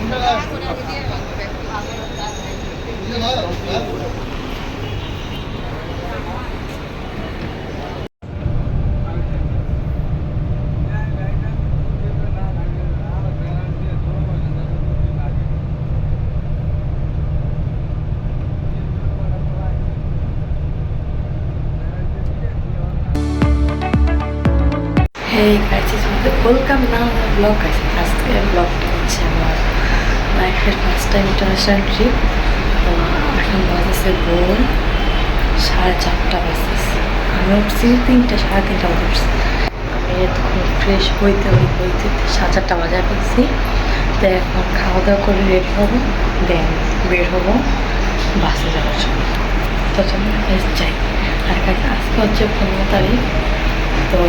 Hey guys, welcome now to the vlog guys. আজকে ব্লগটা হচ্ছে আমার লাইফের ফার্স্ট টাইম ইন্টারন্যাশনাল ট্রিপ। তো এখন বাজেছে ভোর 4:30 বাজতেছে। আমি উঠছি 3:30 বাজে উঠছি। আমি তখন ফ্রেশ হইতে 4:30 বাজায় পেয়েছি। তো এখন খাওয়া দাওয়া করে রেডি হবো, দেন বের হবো বাসে যাওয়ার জন্য। তো চলুন যাই। আর কাছে আজকে হচ্ছে 15 তারিখ। তো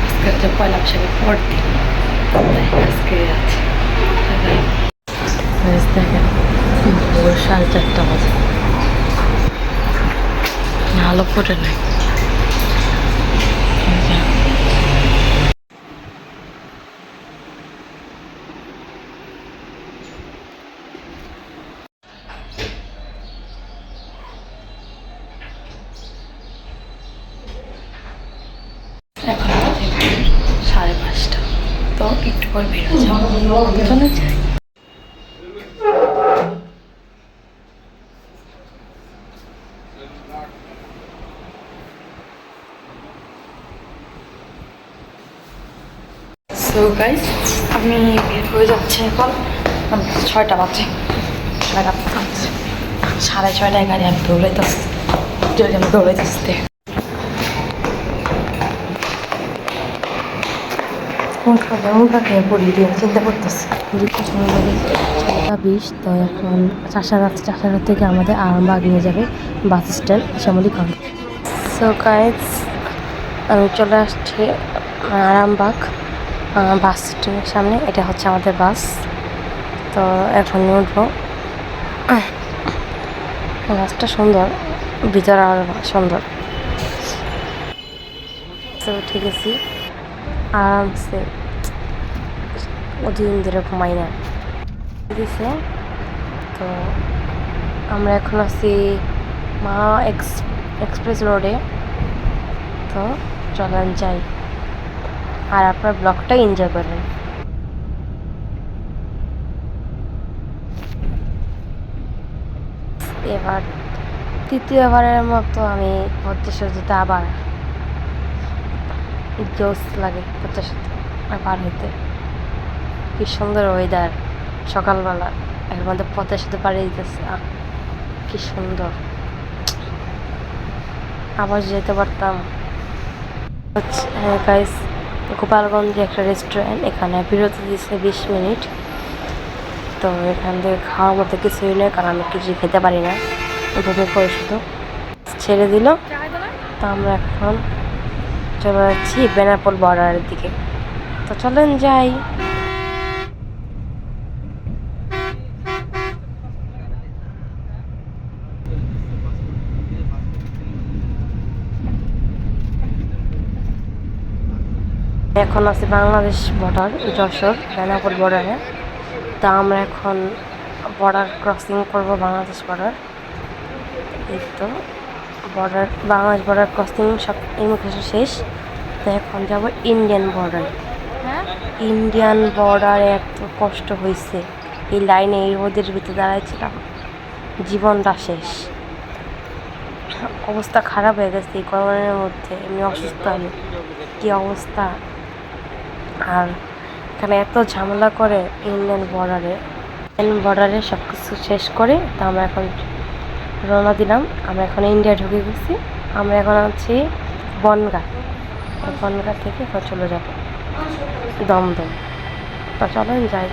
আজকে হচ্ছে পয়লা বৈশাখের পর দিন, তাই আজকে যাচ্ছি। দেখেন ভোর 4:30 বাজে, আলো ফুটে নাই। এখন 5:30, তো একটু পর বের হয়ে যাবো। চলে যাই। সো গাইস, আমি বের হয়ে যাচ্ছি এখন। 6টা বাজে, 6:30 গাড়ি। আমি দৌড়াইতেছি, পড়ি দিয়ে চিন্তা করতেছি। 6:20, তো এখন চাষাঘাট থেকে আমাদের আরামবাগ নিয়ে যাবে বাস স্ট্যান্ড শ্যামলী খান। সো গাইস, আমি চলে আসছি আরামবাগ বাস স্ট্যান্ডের সামনে। এটা হচ্ছে আমাদের বাস। তো এখন উঠবো। বাসটা সুন্দর, ভিতরে আরো সুন্দর। তো ঠিক আছে, আরামসে অধিন ধরে ঘুমাই না দিছে। তো আমরা এখন আছি মা এক্সপ্রেস রোডে। তো চলেন যাই, আর আপনার ব্লগটা এনজয় করেন। এবার তৃতীয়বারের মতো আমি পদ্মা যেতে আবার জোস লাগে। পদ্মা পার হইতে কি সুন্দর ওয়েদার, সকালবেলা এর মধ্যে পদ্মার সাথে পাড়ি দিতেছে। কি সুন্দর, আবার যেতে পারতাম। গাইস, গোপালগঞ্জে একটা রেস্টুরেন্ট, এখানে বিরতি দিচ্ছে 20 মিনিট। তো এখান থেকে খাওয়ার মতো কিছুই নেই, কারণ আমি কিছু খেতে পারি না, বমি করে শুধু ছেড়ে দিল। তো আমরা এখন চলে যাচ্ছি বেনাপোল বর্ডারের দিকে। তো চলেন যাই। এখন আছে বাংলাদেশ বর্ডার, যশোর বেনাপোল বর্ডারে। তা আমরা এখন বর্ডার ক্রসিং করব, বাংলাদেশ বর্ডার। এই তো বর্ডার, বাংলাদেশ বর্ডার ক্রসিং সব ইমিগ্রেশন শেষ। তো এখন যাব ইন্ডিয়ান বর্ডার। ইন্ডিয়ান বর্ডারে এত কষ্ট হয়েছে, এই লাইনে এই রোদের ভিতরে দাঁড়াইছিলাম, জীবনটা শেষ, অবস্থা খারাপ হয়ে গেছে এই গরমের মধ্যে। এমনি অসুস্থ আমি, কী অবস্থা। আর এখানে এত ঝামেলা করে ইন্ডিয়ান বর্ডারে সব কিছু শেষ করে। তো আমরা এখন রওনা দিলাম। আমরা এখন ইন্ডিয়া ঢুকে গেছি। আমরা এখন আছি বনগাঁ। বনগাঁ থেকে এখন চলে যাব দমদম। তো চলেন যাই।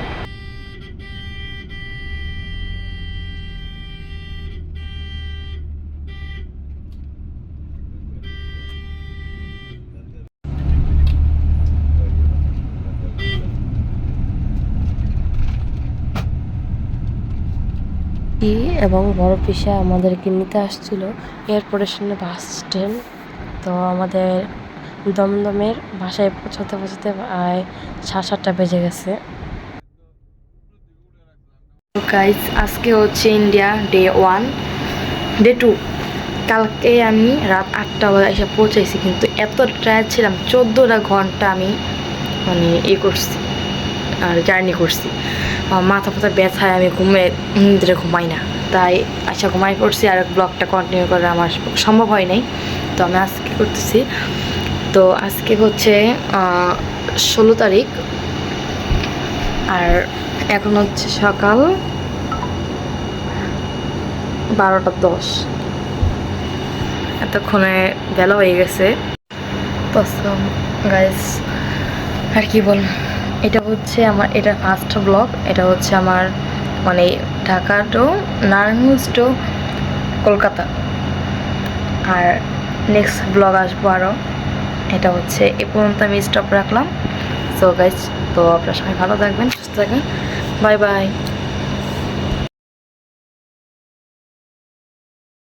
এবং বড় পিসা আমাদেরকে নিতে আসছিল এয়ারপোর্টের সামনে বাস স্ট্যান্ড। তো আমাদের দমদমের বাসায় পৌঁছাতে প্রায় 7:30 বেজে গেছে। গাইস আজকে হচ্ছে ইন্ডিয়া ডে 1 ডে 2। কালকে আমি রাত 8টা বাজে এসে পৌঁছাইছি, কিন্তু এত টায়ার্ড ছিলাম, 14টা ঘন্টা আমি মানে করছি আর জার্নি করছি। আমার মাথা ফাথা ব্যথায় আমি ঘুমাই না, তাই আচ্ছা ঘুমাই পড়ছি। আর ব্লগটা কন্টিনিউ করা আমার সম্ভব হয় নাই, তো আমি আজকে করতেছি। তো আজকে হচ্ছে 16 তারিখ, আর এখন হচ্ছে সকাল 12টা 10। এতক্ষণে বেলা হয়ে গেছে। তো গাইস আর কি বল, এটা হচ্ছে আমার ফার্স্ট ব্লগ। এটা হচ্ছে আমার মানে ঢাকা টু নারায়ণগঞ্জ টু কলকাতা, আর নেক্সট ব্লগ আসবো আরও। এটা হচ্ছে এ পর্যন্ত আমি স্টপ রাখলাম। সো গাইস, তো আপনার সবাই ভালো থাকবেন, সুস্থ থাকবেন, বাই বাই।